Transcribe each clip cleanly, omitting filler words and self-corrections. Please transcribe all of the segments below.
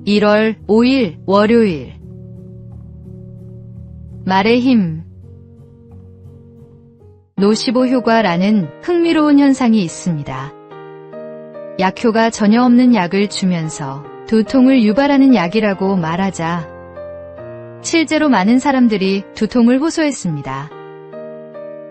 1월 5일 월요일. 말의 힘. 노시보 효과라는 흥미로운 현상이 있습니다. 약효가 전혀 없는 약을 주면서 두통을 유발하는 약이라고 말하자 실제로 많은 사람들이 두통을 호소했습니다.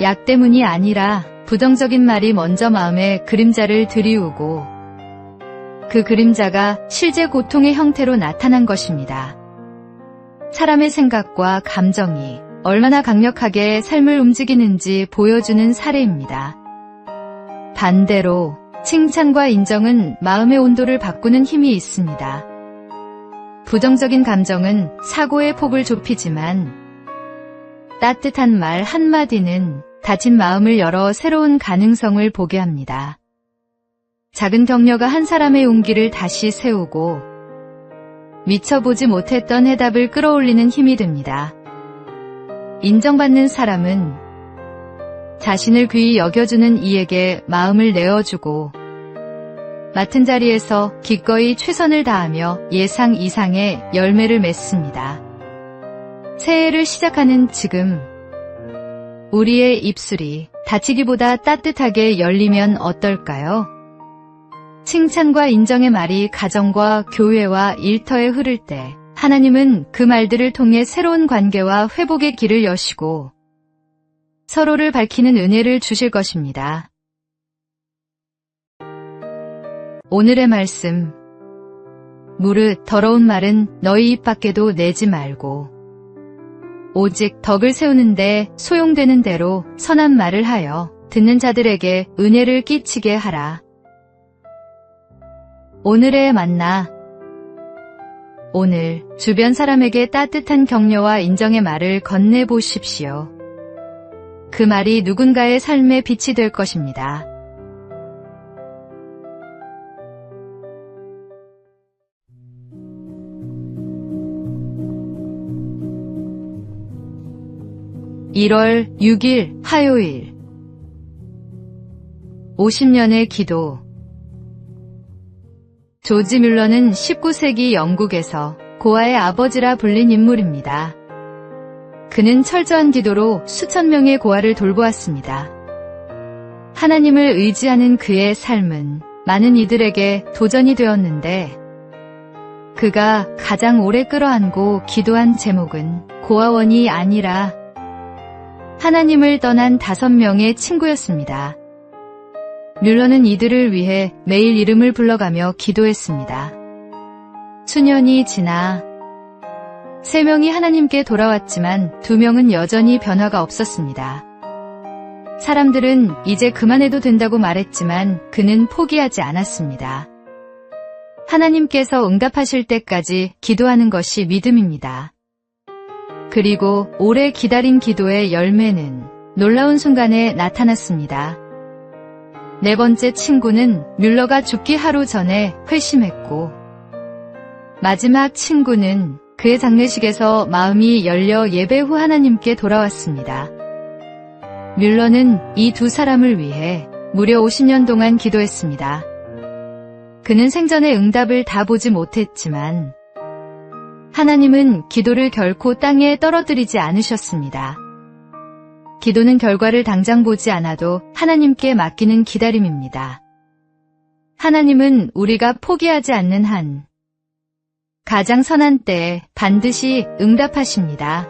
약 때문이 아니라 부정적인 말이 먼저 마음에 그림자를 들이우고 그 그림자가 실제 고통의 형태로 나타난 것입니다. 사람의 생각과 감정이 얼마나 강력하게 삶을 움직이는지 보여주는 사례입니다. 반대로 칭찬과 인정은 마음의 온도를 바꾸는 힘이 있습니다. 부정적인 감정은 사고의 폭을 좁히지만 따뜻한 말 한마디는 닫힌 마음을 열어 새로운 가능성을 보게 합니다. 작은 격려가 한 사람의 용기를 다시 세우고 미처 보지 못했던 해답을 끌어올리는 힘이 됩니다. 인정받는 사람은 자신을 귀히 여겨주는 이에게 마음을 내어주고 맡은 자리에서 기꺼이 최선을 다하며 예상 이상의 열매를 맺습니다. 새해를 시작하는 지금 우리의 입술이 닫히기보다 따뜻하게 열리면 어떨까요? 칭찬과 인정의 말이 가정과 교회와 일터에 흐를 때 하나님은 그 말들을 통해 새로운 관계와 회복의 길을 여시고 서로를 밝히는 은혜를 주실 것입니다. 오늘의 말씀. 무릇 더러운 말은 너희 입 밖에도 내지 말고 오직 덕을 세우는데 소용되는 대로 선한 말을 하여 듣는 자들에게 은혜를 끼치게 하라. 오늘의 만나. 오늘 주변 사람에게 따뜻한 격려와 인정의 말을 건네보십시오. 그 말이 누군가의 삶의 빛이 될 것입니다. (1월 6일) 화요일. 50년의 기도. 조지 뮬러는 19세기 영국에서 고아의 아버지라 불린 인물입니다. 그는 철저한 기도로 수천 명의 고아를 돌보았습니다. 하나님을 의지하는 그의 삶은 많은 이들에게 도전이 되었는데 그가 가장 오래 끌어안고 기도한 제목은 고아원이 아니라 하나님을 떠난 5명의 친구였습니다. 뮬러는 이들을 위해 매일 이름을 불러가며 기도했습니다. 수년이 지나 3명이 하나님께 돌아왔지만 2명은 여전히 변화가 없었습니다. 사람들은 이제 그만해도 된다고 말했지만 그는 포기하지 않았습니다. 하나님께서 응답하실 때까지 기도하는 것이 믿음입니다. 그리고 오래 기다린 기도의 열매는 놀라운 순간에 나타났습니다. 4번째 친구는 뮬러가 죽기 하루 전에 회심했고 마지막 친구는 그의 장례식에서 마음이 열려 예배 후 하나님께 돌아왔습니다. 뮬러는 이 2 사람을 위해 무려 50년 동안 기도했습니다. 그는 생전에 응답을 다 보지 못했지만 하나님은 기도를 결코 땅에 떨어뜨리지 않으셨습니다. 기도는 결과를 당장 보지 않아도 하나님께 맡기는 기다림입니다. 하나님은 우리가 포기하지 않는 한 가장 선한 때에 반드시 응답하십니다.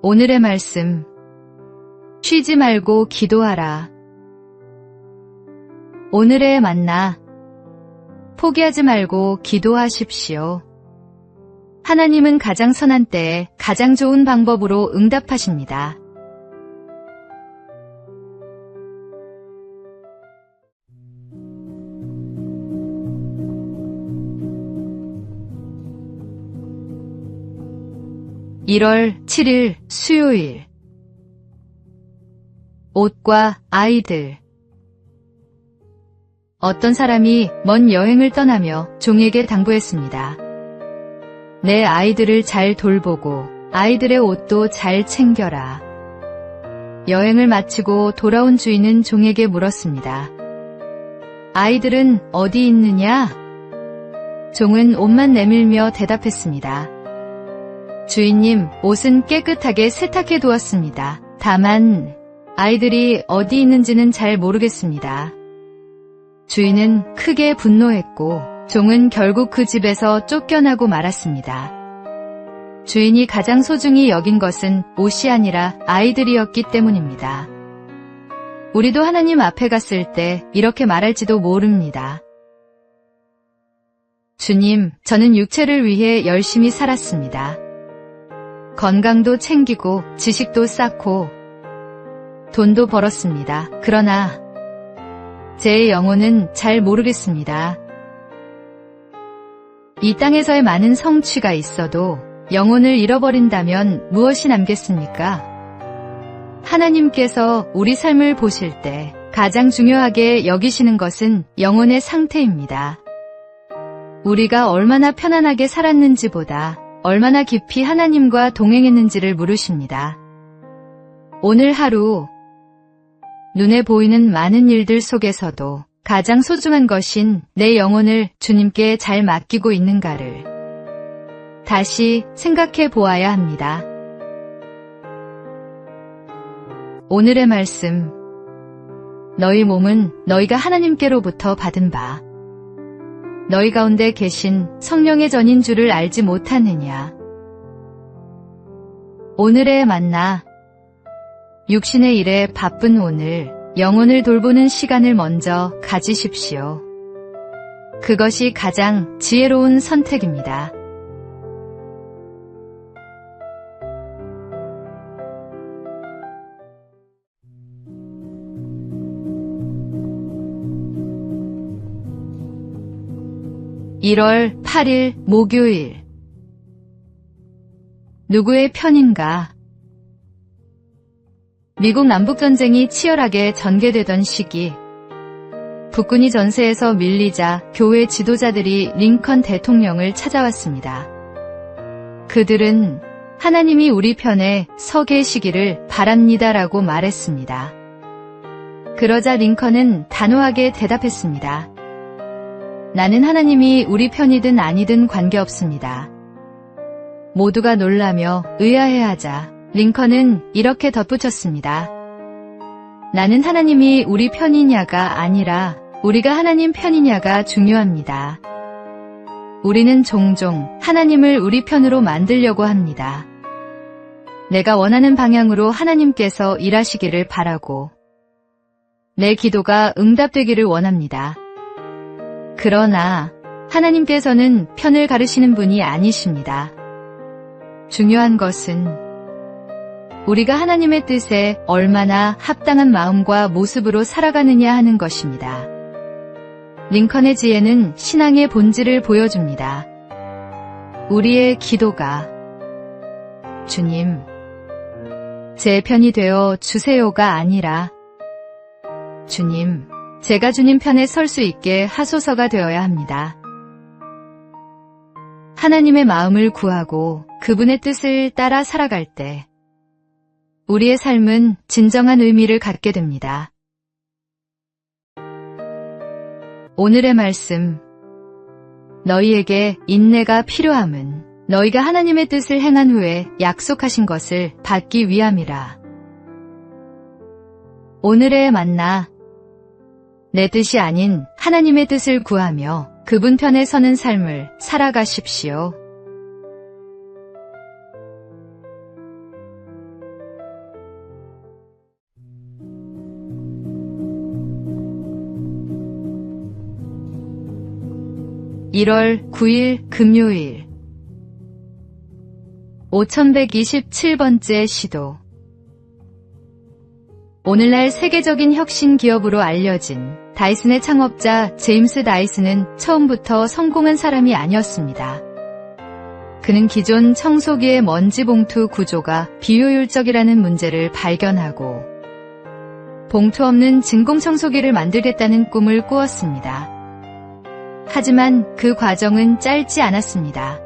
오늘의 말씀. 쉬지 말고 기도하라. 오늘의 만나. 포기하지 말고 기도하십시오. 하나님은 가장 선한 때에 가장 좋은 방법으로 응답하십니다. (1월 7일) 수요일. 옷과 아이들. 어떤 사람이 먼 여행을 떠나며 종에게 당부했습니다. 내 아이들을 잘 돌보고 아이들의 옷도 잘 챙겨라. 여행을 마치고 돌아온 주인은 종에게 물었습니다. 아이들은 어디 있느냐? 종은 옷만 내밀며 대답했습니다. 주인님, 옷은 깨끗하게 세탁해 두었습니다. 다만 아이들이 어디 있는지는 잘 모르겠습니다. 주인은 크게 분노했고 종은 결국 그 집에서 쫓겨나고 말았습니다. 주인이 가장 소중히 여긴 것은 옷이 아니라 아이들이었기 때문입니다. 우리도 하나님 앞에 갔을 때 이렇게 말할지도 모릅니다. 주님, 저는 육체를 위해 열심히 살았습니다. 건강도 챙기고 지식도 쌓고 돈도 벌었습니다. 그러나 제 영혼은 잘 모르겠습니다. 이 땅에서의 많은 성취가 있어도 영혼을 잃어버린다면 무엇이 남겠습니까? 하나님께서 우리 삶을 보실 때 가장 중요하게 여기시는 것은 영혼의 상태입니다. 우리가 얼마나 편안하게 살았는지보다 얼마나 깊이 하나님과 동행했는지를 물으십니다. 오늘 하루 눈에 보이는 많은 일들 속에서도 가장 소중한 것인 내 영혼을 주님께 잘 맡기고 있는가를 다시 생각해 보아야 합니다. 오늘의 말씀. 너희 몸은 너희가 하나님께로부터 받은 바 너희 가운데 계신 성령의 전인 줄을 알지 못하느냐. 오늘의 만나. 육신의 일에 바쁜 오늘, 영혼을 돌보는 시간을 먼저 가지십시오. 그것이 가장 지혜로운 선택입니다. (1월 8일) 목요일. 누구의 편인가? 미국 남북전쟁이 치열하게 전개되던 시기, 북군이 전세에서 밀리자 교회 지도자들이 링컨 대통령을 찾아왔습니다. 그들은 하나님이 우리 편에 서 계시기를 바랍니다라고 말했습니다. 그러자 링컨은 단호하게 대답했습니다. 나는 하나님이 우리 편이든 아니든 관계없습니다. 모두가 놀라며 의아해하자 링컨은 이렇게 덧붙였습니다. 나는 하나님이 우리 편이냐가 아니라 우리가 하나님 편이냐가 중요합니다. 우리는 종종 하나님을 우리 편으로 만들려고 합니다. 내가 원하는 방향으로 하나님께서 일하시기를 바라고 내 기도가 응답되기를 원합니다. 그러나 하나님께서는 편을 가르시는 분이 아니십니다. 중요한 것은 우리가 하나님의 뜻에 얼마나 합당한 마음과 모습으로 살아가느냐 하는 것입니다. 링컨의 지혜는 신앙의 본질을 보여줍니다. 우리의 기도가 주님, 제 편이 되어 주세요가 아니라 주님, 제가 주님 편에 설 수 있게 하소서가 되어야 합니다. 하나님의 마음을 구하고 그분의 뜻을 따라 살아갈 때 우리의 삶은 진정한 의미를 갖게 됩니다. 오늘의 말씀. 너희에게 인내가 필요함은 너희가 하나님의 뜻을 행한 후에 약속하신 것을 받기 위함이라. 오늘의 만나. 내 뜻이 아닌 하나님의 뜻을 구하며 그분 편에 서는 삶을 살아가십시오. (1월 9일) 금요일. 5127번째 시도. 오늘날 세계적인 혁신 기업으로 알려진 다이슨의 창업자 제임스 다이슨은 처음부터 성공한 사람이 아니었습니다. 그는 기존 청소기의 먼지 봉투 구조가 비효율적이라는 문제를 발견하고 봉투 없는 진공청소기를 만들겠다는 꿈을 꾸었습니다. 하지만 그 과정은 짧지 않았습니다.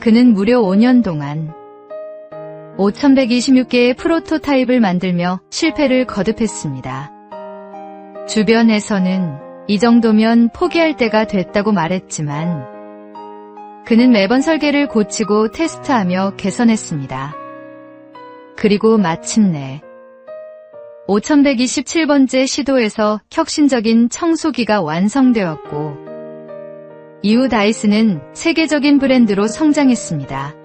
그는 무려 5년 동안 5126개의 프로토타입을 만들며 실패를 거듭했습니다. 주변에서는 이 정도면 포기할 때가 됐다고 말했지만 그는 매번 설계를 고치고 테스트하며 개선했습니다. 그리고 마침내 5127번째 시도에서 혁신적인 청소기가 완성되었고 이후 다이슨은 세계적인 브랜드로 성장했습니다.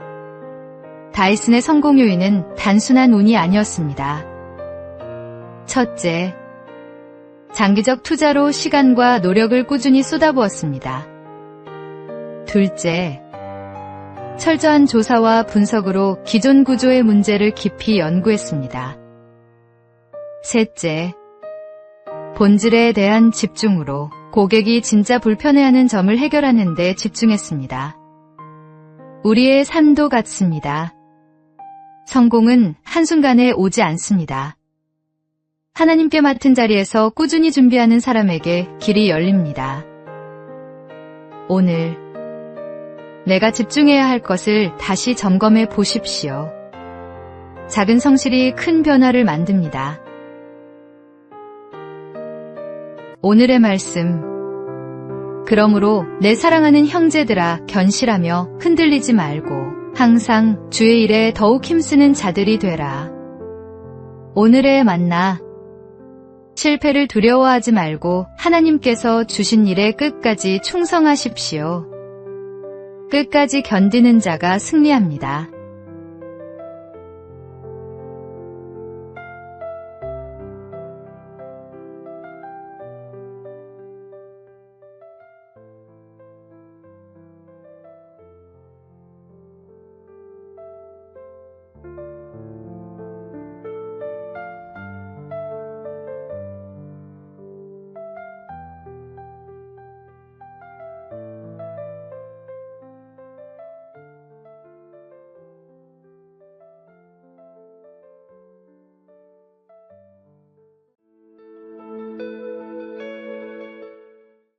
다이슨의 성공 요인은 단순한 운이 아니었습니다. 첫째, 장기적 투자로 시간과 노력을 꾸준히 쏟아부었습니다. 둘째, 철저한 조사와 분석으로 기존 구조의 문제를 깊이 연구했습니다. 셋째, 본질에 대한 집중으로 고객이 진짜 불편해하는 점을 해결하는 데 집중했습니다. 우리의 삶도 같습니다. 성공은 한순간에 오지 않습니다. 하나님께 맡은 자리에서 꾸준히 준비하는 사람에게 길이 열립니다. 오늘 내가 집중해야 할 것을 다시 점검해 보십시오. 작은 성실이 큰 변화를 만듭니다. 오늘의 말씀. 그러므로 내 사랑하는 형제들아 견실하며 흔들리지 말고 항상 주의 일에 더욱 힘쓰는 자들이 되라. 오늘의 만나. 실패를 두려워하지 말고 하나님께서 주신 일에 끝까지 충성하십시오. 끝까지 견디는 자가 승리합니다.